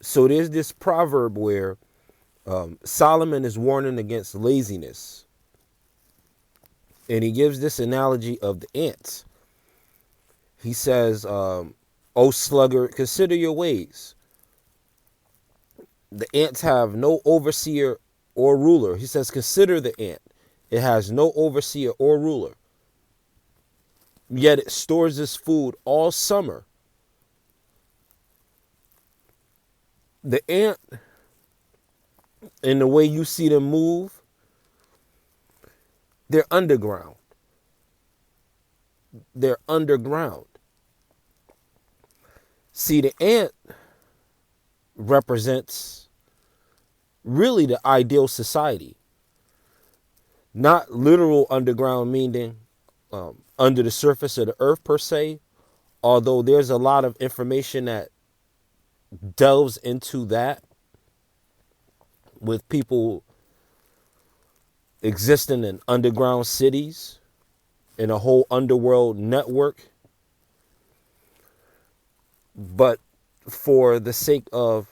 So there's this proverb where Solomon is warning against laziness. And he gives this analogy of the ants. He says, O sluggard, consider your ways. The ants have no overseer or ruler. He says, consider the ant. It has no overseer or ruler. Yet it stores its food all summer. The ant, in the way you see them move, they're underground. They're underground. See, the ant represents really the ideal society. Not literal underground, meaning under the surface of the earth per se, although there's a lot of information that delves into that, with people existing in underground cities, in a whole underworld network. But for the sake of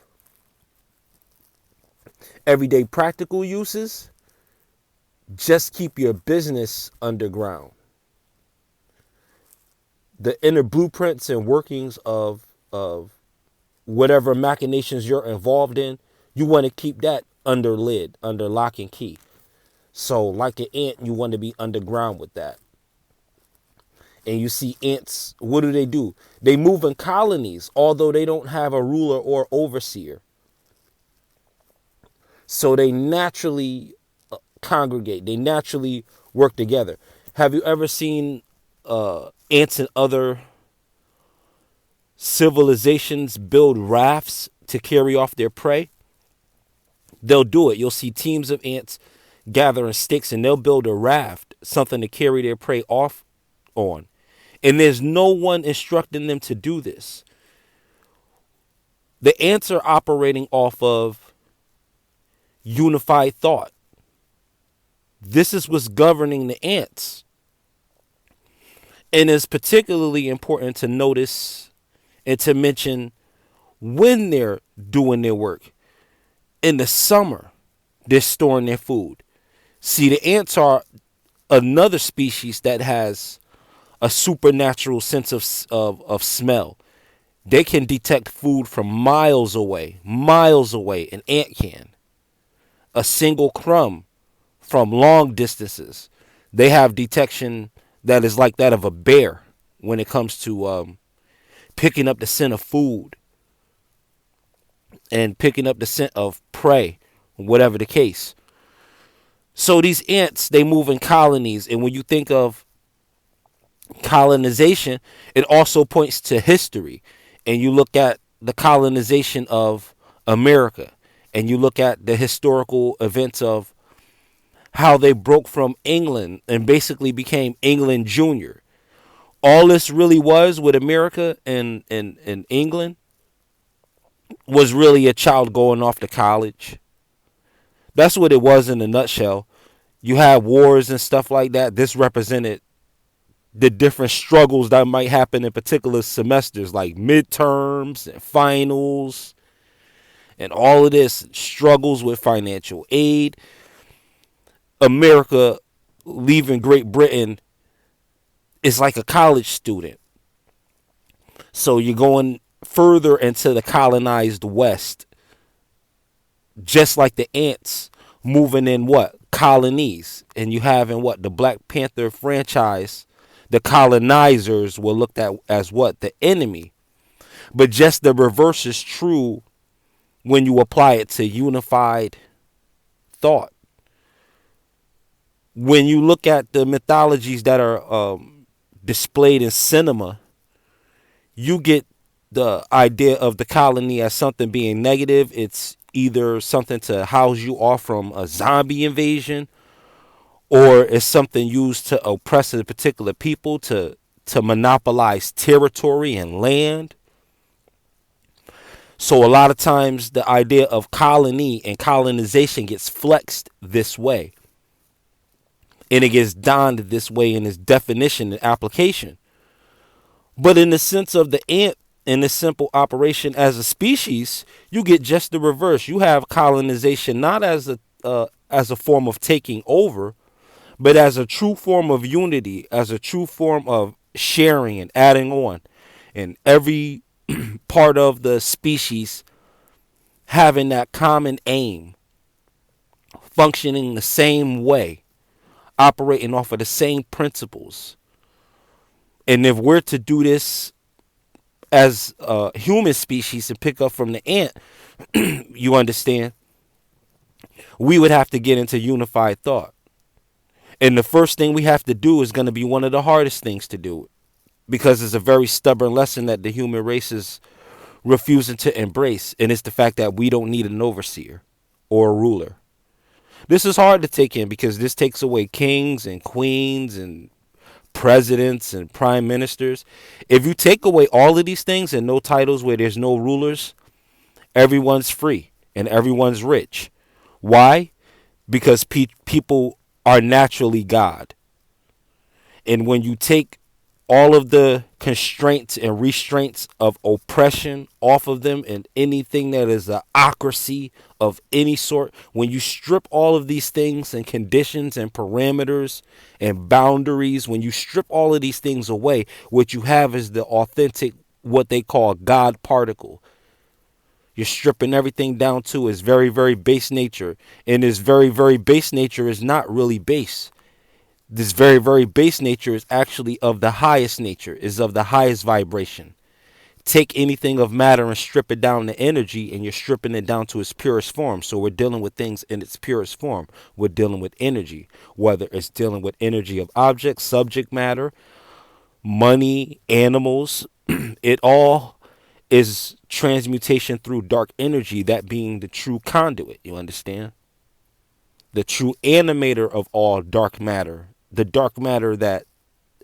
everyday practical uses, just keep your business underground. The inner blueprints and workings of whatever machinations you're involved in, you want to keep that under lid, under lock and key. So like an ant, you want to be underground with that. And you see ants, what do? They move in colonies, although they don't have a ruler or overseer. So they naturally congregate. They naturally work together. Have you ever seen ants in other civilizations build rafts to carry off their prey? They'll do it. You'll see teams of ants gathering sticks and they'll build a raft, something to carry their prey off on. And there's no one instructing them to do this. The ants are operating off of unified thought. This is what's governing the ants. And it's particularly important to notice and to mention when they're doing their work. In the summer, they're storing their food. See, the ants are another species that has a supernatural sense of smell. They can detect food from miles away, an ant can. A single crumb from long distances. They have detection that is like that of a bear when it comes to picking up the scent of food and picking up the scent of prey, whatever the case. So these ants, they move in colonies. And when you think of colonization, it also points to history. And you look at the colonization of America, and you look at the historical events of how they broke from England and basically became England Junior. All this really was with America and England was really a child going off to college. That's what it was in a nutshell. You had wars and stuff like that. This represented the different struggles that might happen in particular semesters, like midterms and finals and all of this, struggles with financial aid. America leaving Great Britain is like a college student. So you're going further into the colonized West, just like the ants moving in what? Colonies. And you have in what? The Black Panther franchise, the colonizers were looked at as what? The enemy. But just the reverse is true when you apply it to unified thought. When you look at the mythologies that are displayed in cinema, you get the idea of the colony as something being negative. It's either something to house you off from a zombie invasion, or it's something used to oppress a particular people, to monopolize territory and land. So a lot of times the idea of colony and colonization gets flexed this way. And it gets donned this way in its definition and application. But in the sense of the ant, in this simple operation as a species, you get just the reverse. You have colonization not as a form of taking over, but as a true form of unity, as a true form of sharing and adding on, and every part of the species having that common aim, functioning the same way, operating off of the same principles. And if we're to do this as a human species and pick up from the ant, you understand, we would have to get into unified thought. And the first thing we have to do is going to be one of the hardest things to do, because it's a very stubborn lesson that the human race is refusing to embrace. And it's the fact that we don't need an overseer or a ruler. This is hard to take in because this takes away kings and queens and presidents and prime ministers. If you take away all of these things and no titles, where there's no rulers, everyone's free and everyone's rich. Why? Because people are naturally God. And when you take all of the constraints and restraints of oppression off of them, and anything that is a ocracy of any sort, when you strip all of these things and conditions and parameters and boundaries, when you strip all of these things away, what you have is the authentic, what they call God particle. You're stripping everything down to its very, very base nature. And this very, very base nature is not really base. This very, very base nature is actually of the highest nature, is of the highest vibration. Take anything of matter and strip it down to energy, and you're stripping it down to its purest form. So we're dealing with things in its purest form. We're dealing with energy, whether it's dealing with energy of objects, subject matter, money, animals. It all is transmutation through dark energy, that being the true conduit. You understand? The true animator of all dark matter. The dark matter that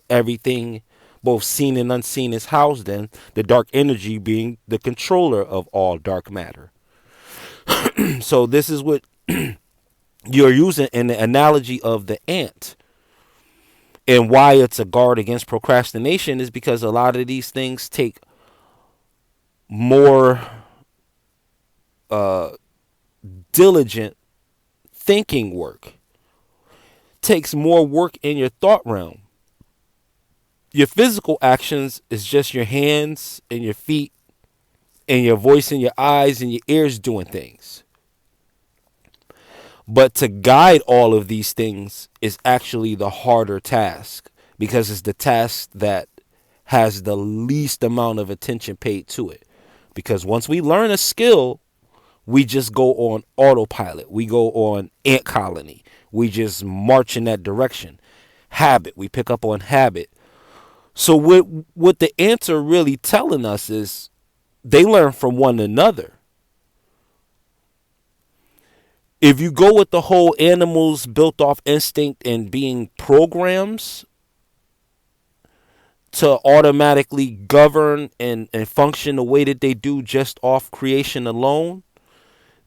everything, both seen and unseen, is housed in. The dark energy being the controller of all dark matter. So this is what you're using in the analogy of the ant. And why it's a guard against procrastination is because a lot of these things take more diligent thinking work. Takes more work in your thought realm. Your physical actions is just your hands and your feet and your voice and your eyes and your ears doing things. But to guide all of these things is actually the harder task, because it's the task that has the least amount of attention paid to it. Because once we learn a skill, we just go on autopilot. We go on ant colony. We just march in that direction. Habit. We pick up on habit. So what the ants are really telling us is they learn from one another. If you go with the whole animals built off instinct and being programs to automatically govern and function the way that they do just off creation alone,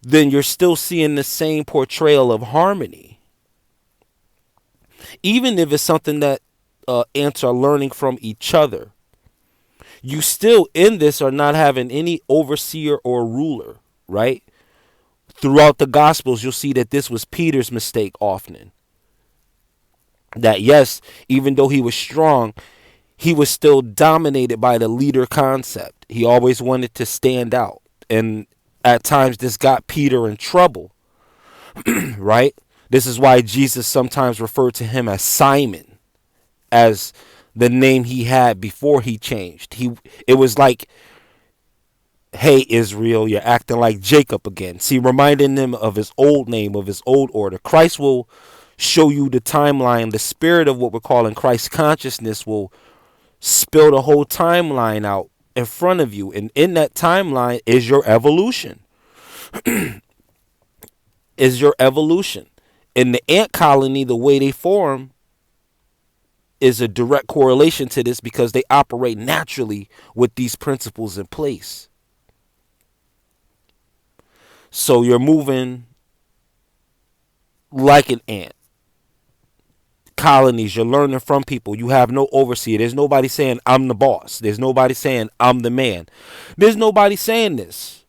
then you're still seeing the same portrayal of harmony. Even if it's something that ants are learning from each other, you still in this are not having any overseer or ruler, right? Throughout the Gospels, you'll see that this was Peter's mistake often. That yes, even though he was strong, he was still dominated by the leader concept. He always wanted to stand out. And at times this got Peter in trouble, right? This is why Jesus sometimes referred to him as Simon, as the name he had before he changed. It was like, hey, Israel, you're acting like Jacob again. See, reminding them of his old name, of his old order. Christ will show you the timeline. The spirit of what we're calling Christ consciousness will spill the whole timeline out in front of you. And in that timeline is your evolution. Is your evolution. In the ant colony, the way they form is a direct correlation to this, because they operate naturally with these principles in place. So you're moving like an ant, colonies. You're learning from people. You have no overseer. There's nobody saying I'm the boss. There's nobody saying I'm the man. There's nobody saying this.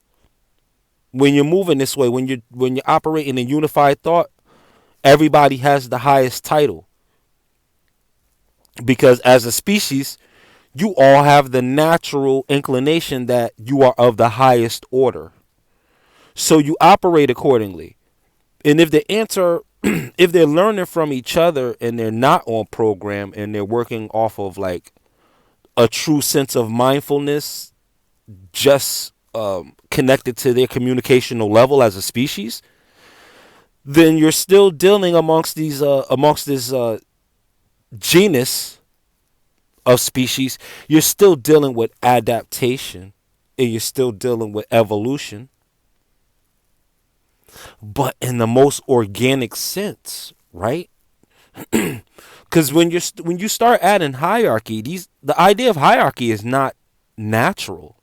When you're moving this way, when you're operating in unified thought, everybody has the highest title. Because as a species, you all have the natural inclination that you are of the highest order. So you operate accordingly. And if the ants are if they're learning from each other and they're not on program and they're working off of like a true sense of mindfulness, just connected to their communicational level as a species, then you're still dealing amongst this genus of species. You're still dealing with adaptation and you're still dealing with evolution, but in the most organic sense, right? Because when you start adding hierarchy, the idea of hierarchy is not natural.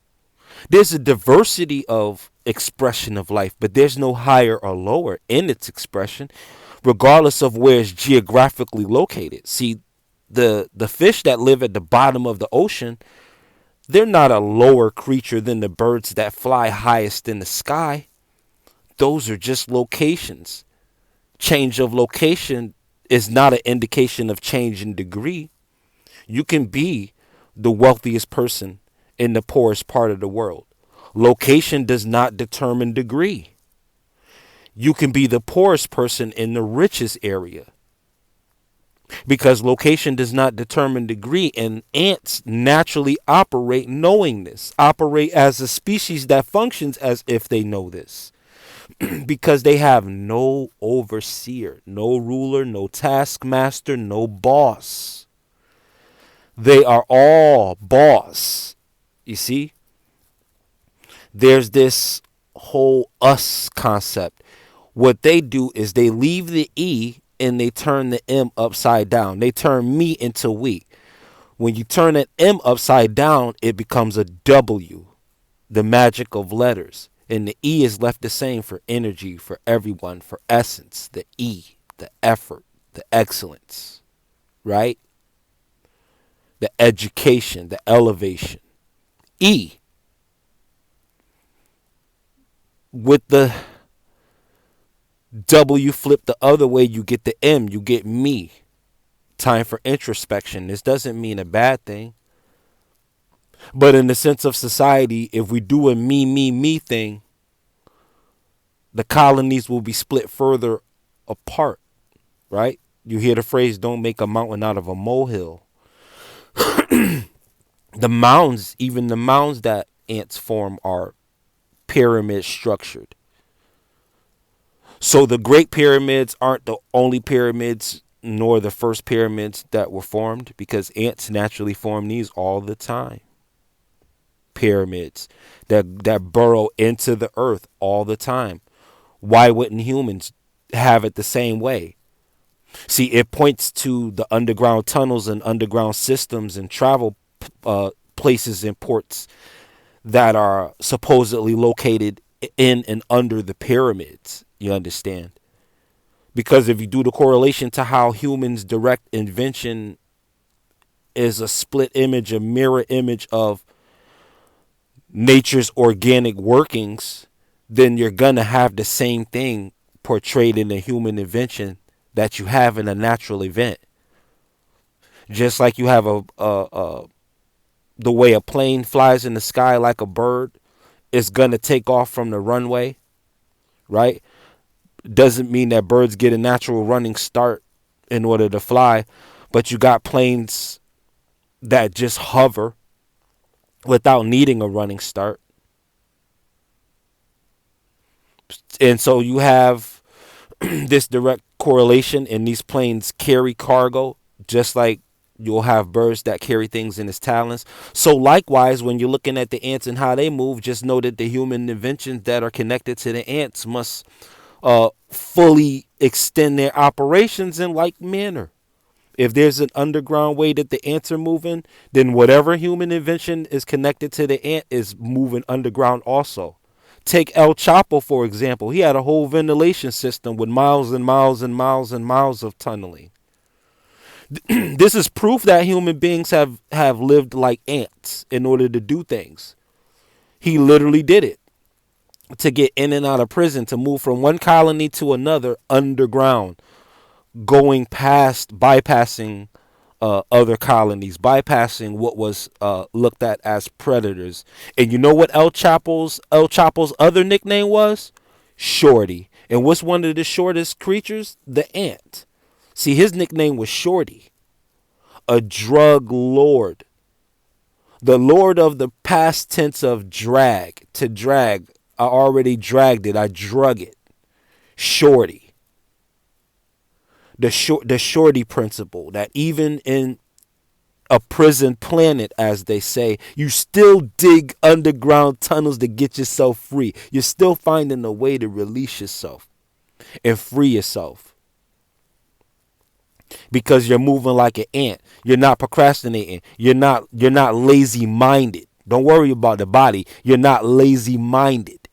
There's a diversity of expression of life, but there's no higher or lower in its expression, regardless of where it's geographically located. See, the fish that live at the bottom of the ocean, they're not a lower creature than the birds that fly highest in the sky. Those are just locations. Change of location is not an indication of change in degree. You can be the wealthiest person in the poorest part of the world. Location does not determine degree. You can be the poorest person in the richest area, because location does not determine degree, and ants naturally operate knowing this, operate as a species that functions as if they know this. Because they have no overseer, no ruler, no taskmaster, no boss. They are all boss. You see? There's this whole us concept. What they do is they leave the E and they turn the M upside down. They turn me into we. When you turn an M upside down, it becomes a W, the magic of letters. And the E is left the same for energy, for everyone, for essence, the E, the effort, the excellence, right? The education, the elevation. E. With the W flip the other way, you get the M, you get me. Time for introspection. This doesn't mean a bad thing. But in the sense of society, if we do a me thing, the colonies will be split further apart, right? You hear the phrase, don't make a mountain out of a molehill. The mounds, even the mounds that ants form, are pyramid structured. So the Great Pyramids aren't the only pyramids nor the first pyramids that were formed, because ants naturally form these all the time. Pyramids that burrow into the earth all the time. Why wouldn't humans have it the same way? See, it points to the underground tunnels and underground systems and travel places and ports that are supposedly located in and under the pyramids. You understand? Because if you do the correlation to how humans' direct invention is a split image, a mirror image of nature's organic workings, then you're going to have the same thing portrayed in a human invention that you have in a natural event. Just like you have the way a plane flies in the sky like a bird, it's going to take off from the runway, right? Doesn't mean that birds get a natural running start in order to fly, but you got planes that just hover without needing a running start. And so you have this direct correlation, and these planes carry cargo just like you'll have birds that carry things in its talons. So likewise, when you're looking at the ants and how they move, just know that the human inventions that are connected to the ants must fully extend their operations in like manner. If there's an underground way that the ants are moving, then whatever human invention is connected to the ant is moving underground also. Take El Chapo, for example. He had a whole ventilation system with miles and miles and miles and miles of tunneling. This is proof that human beings have lived like ants in order to do things. He literally did it to get in and out of prison, to move from one colony to another underground, going past, bypassing other colonies, bypassing what was looked at as predators. And you know what El Chapo's other nickname was? Shorty. And what's one of the shortest creatures? The ant. See, his nickname was Shorty, a drug lord, the lord of the past tense of drag. To drag, I already dragged it, I drug it. Shorty. The shorty principle, that even in a prison planet, as they say, you still dig underground tunnels to get yourself free. You're still finding a way to release yourself and free yourself, because you're moving like an ant. You're not procrastinating. You're not lazy minded. Don't worry about the body. You're not lazy minded.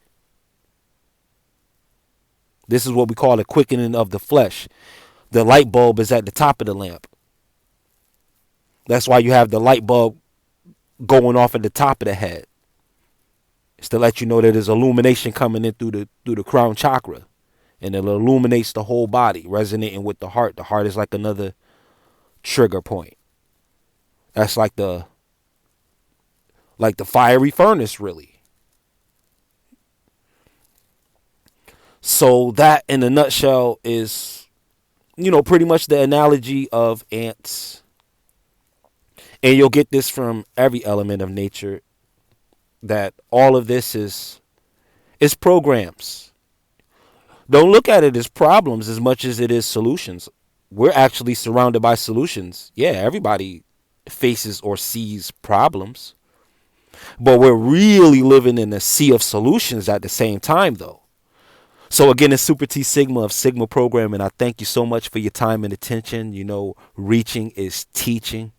This is what we call the quickening of the flesh. The light bulb is at the top of the lamp. That's why you have the light bulb going off at the top of the head. It's to let you know that there's illumination coming in through the crown chakra. And it illuminates the whole body, resonating with the heart. The heart is like another trigger point. That's like the fiery furnace, really. So that, in a nutshell, is, pretty much the analogy of ants. And you'll get this from every element of nature, that all of this is programs. Don't look at it as problems as much as it is solutions. We're actually surrounded by solutions. Yeah, everybody faces or sees problems, but we're really living in a sea of solutions at the same time, though. So again, it's Super T Sigma of Sigma Program, and I thank you so much for your time and attention. Reaching is teaching.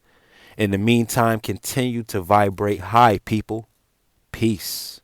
In the meantime, continue to vibrate high, people. Peace.